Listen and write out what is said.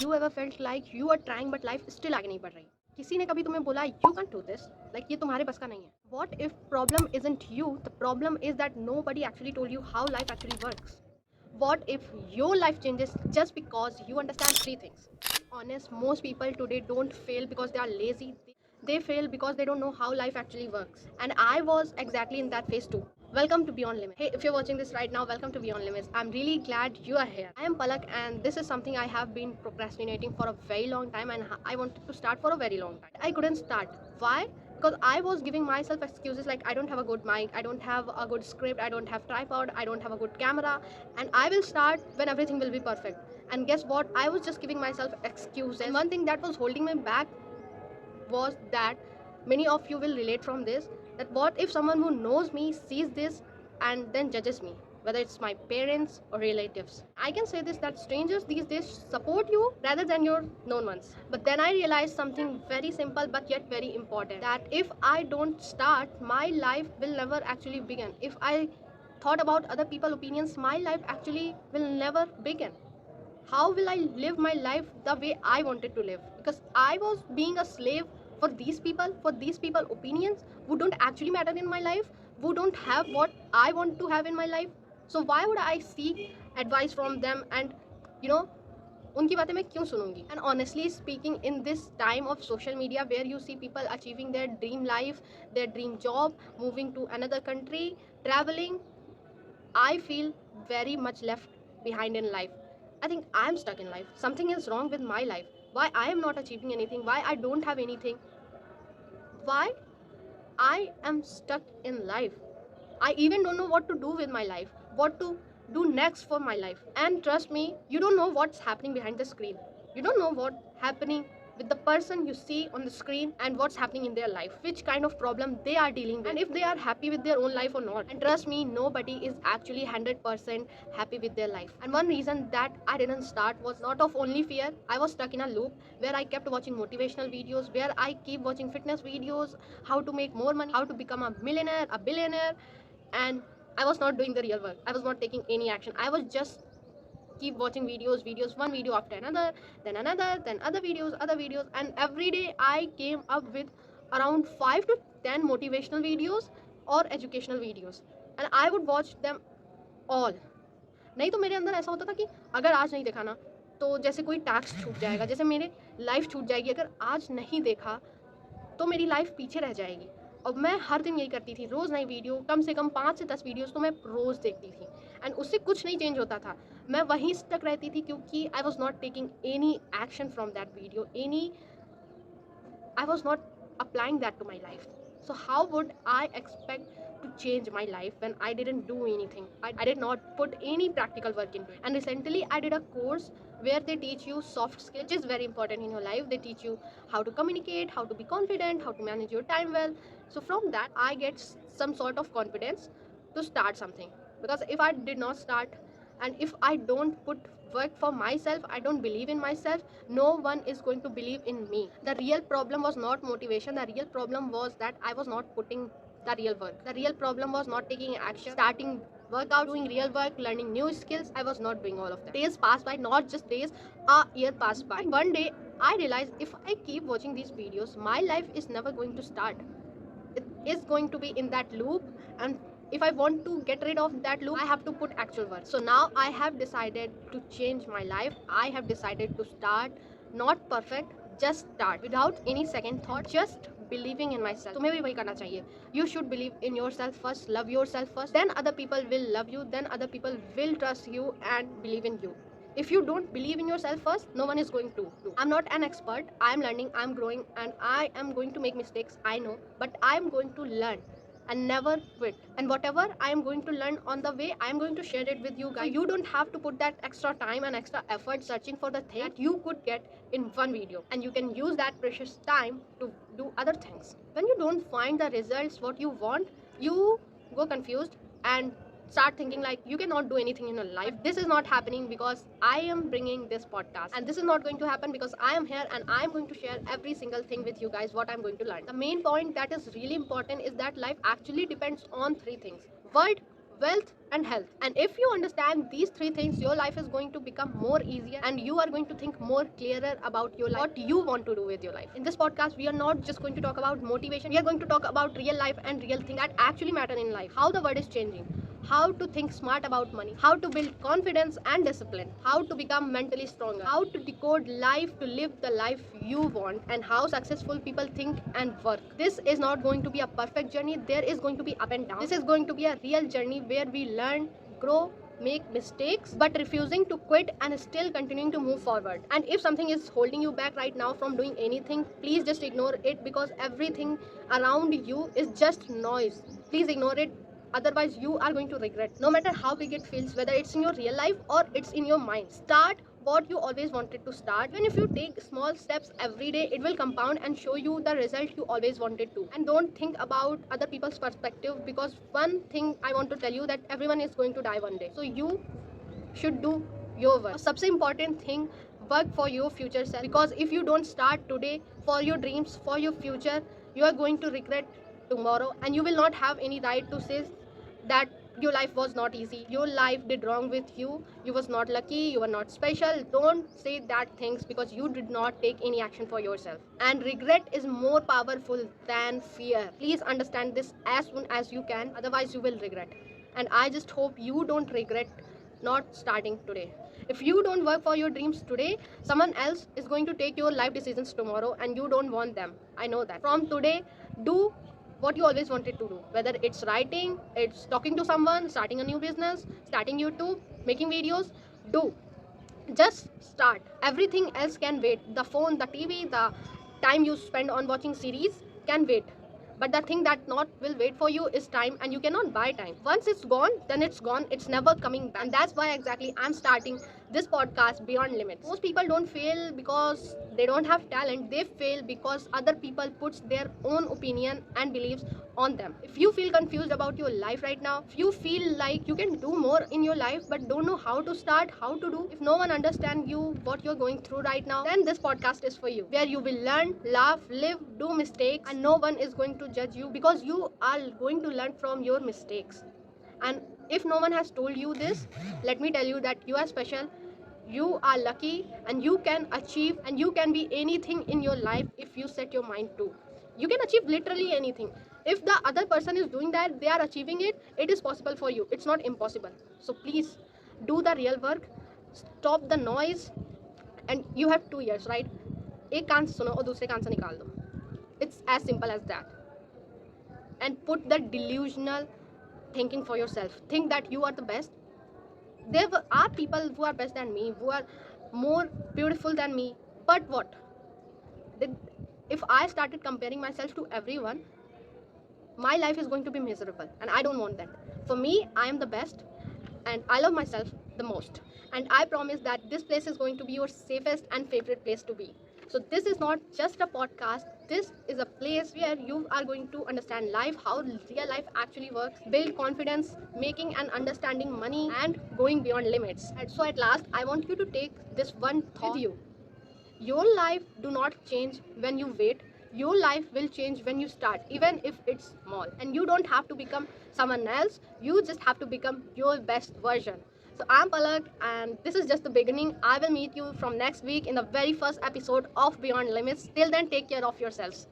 you ever felt like you are trying but life still आगे नहीं बढ़ रही? किसी ने कभी तुम्हें बोला you can't do this, like ये तुम्हारे बस का नहीं है? What if problem isn't you? The problem is that nobody actually told you how life actually works. What if your life changes just because you understand three things? Honest, most people today don't fail because they are lazy. They fail because they don't know how life actually works. And I was exactly in that phase too. Welcome to Beyond Limits. Hey, if you're watching this right now, welcome to Beyond Limits. I'm really glad you are here. I am Palak, and this is something I have been procrastinating for a very long time, and I wanted to start for a very long time. I couldn't start. Why? Because I was giving myself excuses like I don't have a good mic, I don't have a good script, I don't have tripod, I don't have a good camera, and I will start when everything will be perfect. And guess what? I was just giving myself excuses. And one thing that was holding me back was that many of you will relate from this, that what if someone who knows me sees this and then judges me, whether it's my parents or relatives. I can say this, that strangers these days support you rather than your known ones. But then I realized something very simple but yet very important, that if I don't start, my life will never actually begin. If I thought about other people's opinions, my life actually will never begin. How will I live my life the way I wanted to live? Because I was being a slave for these people opinions who don't actually matter in my life, who don't have what I want to have in my life. So why would I seek advice from them, and you know उनकी बातें मैं क्यों सुनूंगी? And honestly speaking, in this time of social media where you see people achieving their dream life, their dream job, moving to another country, traveling, I feel very much left behind in life. I think I'm stuck in life. Something is wrong with my life. Why I am not achieving anything? Why I don't have anything? Why I am stuck in life? I even don't know what to do with my life, what to do next for my life. And trust me, you don't know what's happening behind the screen. You don't know what's happening with the person you see on the screen and what's happening in their life, which kind of problem they are dealing with, and if they are happy with their own life or not. And trust me, nobody is actually 100% happy with their life. And one reason that I didn't start was not of only fear. I was stuck in a loop where I kept watching motivational videos, where I keep watching fitness videos, how to make more money, how to become a millionaire, a billionaire, and I was not doing the real work. I was not taking any action. I was just keep watching videos, one video after another, then other videos, and every day I came up with around 5 to 10 motivational videos or educational videos, and I would watch them all. नहीं तो मेरे अंदर ऐसा होता था कि अगर आज नहीं देखा ना तो जैसे कोई टास्क छूट जाएगा, जैसे मेरी लाइफ छूट जाएगी, अगर आज नहीं देखा तो मेरी लाइफ पीछे रह जाएगी। और मैं हर दिन यही करती थी, रोज़ नई वीडियो, कम से कम 5 से 10 वीडियोस तो मैं रोज़ देखती थी, एंड उससे कुछ नहीं चेंज होता था। मैं वहीं स्टक रहती थी क्योंकि I was not taking any action from that video, I was not applying that to my life. So how would I expect to change my life when I didn't do anything? I did not put any practical work into it. And recently I did a course where they teach you soft skills, which is very important in your life. They teach you how to communicate, how to be confident, how to manage your time well. So from that I get some sort of confidence to start something. Because if I did not start, and if I don't put work for myself, I don't believe in myself, no one is going to believe in me. The real problem was not motivation. The real problem was that I was not putting the real work. The real problem was not taking action, starting workout, doing real work, learning new skills. I was not doing all of that. Days passed by, not just days, a year passed by. And one day I realized, if I keep watching these videos, my life is never going to start. It is going to be in that loop, and if I want to get rid of that loop, I have to put actual work. So now I have decided to change my life. I have decided to start, not perfect, just start without any second thought, just believing in myself. तुम्हें भी वही करना चाहिए. You should believe in yourself first, love yourself first, then other people will love you, then other people will trust you and believe in you. If you don't believe in yourself first, no one is going to. I'm not an expert. I'm learning, I'm growing, and I am going to make mistakes, I know, but I'm going to learn and never quit. And whatever I am going to learn on the way, I am going to share it with you guys. So you don't have to put that extra time and extra effort searching for the thing that you could get in one video, and you can use that precious time to do other things. When you don't find the results what you want, you go confused and start thinking like you cannot do anything in your life. This is not happening because I am bringing this podcast, and this is not going to happen because I am here and I am going to share every single thing with you guys, what I'm going to learn. The main point that is really important is that life actually depends on three things: world, wealth, and health. And if you understand these three things, your life is going to become more easier and you are going to think more clearer about your life, what you want to do with your life. In this podcast, we are not just going to talk about motivation, we are going to talk about real life and real things that actually matter in life. How the world is changing, how to think smart about money, how to build confidence and discipline, how to become mentally stronger, how to decode life to live the life you want, and how successful people think and work. This is not going to be a perfect journey, there is going to be up and down. This is going to be a real journey where we learn, grow, make mistakes, but refusing to quit and still continuing to move forward. And if something is holding you back right now from doing anything, please just ignore it, because everything around you is just noise. Please ignore it, otherwise you are going to regret, no matter how big it feels, whether it's in your real life or it's in your mind. Start what you always wanted to start. Even if you take small steps every day, it will compound and show you the result you always wanted to. And don't think about other people's perspective, because one thing I want to tell you, that everyone is going to die one day, so you should do your work. सबसे important thing, work for your future self, because if you don't start today for your dreams, for your future, you are going to regret tomorrow, and you will not have any right to say that your life was not easy, your life did wrong with you, you was not lucky, you were not special. Don't say that things, because you did not take any action for yourself. And regret is more powerful than fear. Please understand this as soon as you can, otherwise you will regret. And I just hope you don't regret not starting today. If you don't work for your dreams today, someone else is going to take your life decisions tomorrow, and you don't want them. I know that. From today, do what you always wanted to do, whether it's writing, it's talking to someone, starting a new business, starting YouTube, making videos. Do, just start. Everything else can wait. The phone, the TV, the time you spend on watching series can wait, but the thing that not will wait for you is time, and you cannot buy time. Once it's gone, then it's gone, it's never coming back. And that's why exactly I'm starting this podcast, Beyond Limits. Most people don't fail because they don't have talent, they fail because other people puts their own opinion and beliefs on them. If you feel confused about your life right now, if you feel like you can do more in your life but don't know how to start, how to do, if no one understands you, what you're going through right now, then this podcast is for you, where you will learn, laugh, live, do mistakes, and no one is going to judge you, because you are going to learn from your mistakes. And if no one has told you this, let me tell you that you are special, you are lucky, and you can achieve, and you can be anything in your life if you set your mind to. You can achieve literally anything. If the other person is doing that, they are achieving it, it is possible for you, it's not impossible. So please do the real work, stop the noise. And you have 2 years, right? एक कान से सुनो और दूसरे कान से निकाल दो. It's as simple as that. And put the delusional thinking for yourself. Think that you are the best. There are people who are best than me, who are more beautiful than me. But what? If I started comparing myself to everyone, my life is going to be miserable, and I don't want that. For me, I am the best, and I love myself the most. And I promise that this place is going to be your safest and favorite place to be. So this is not just a podcast. This is a place where you are going to understand life, how real life actually works, build confidence, making and understanding money, and going beyond limits. And so at last, I want you to take this one thought with you. Your life do not change when you wait. Your life will change when you start, even if it's small. And you don't have to become someone else. You just have to become your best version. So I'm Palak, and this is just the beginning. I will meet you from next week in the very first episode of Beyond Limits. Till then, take care of yourselves.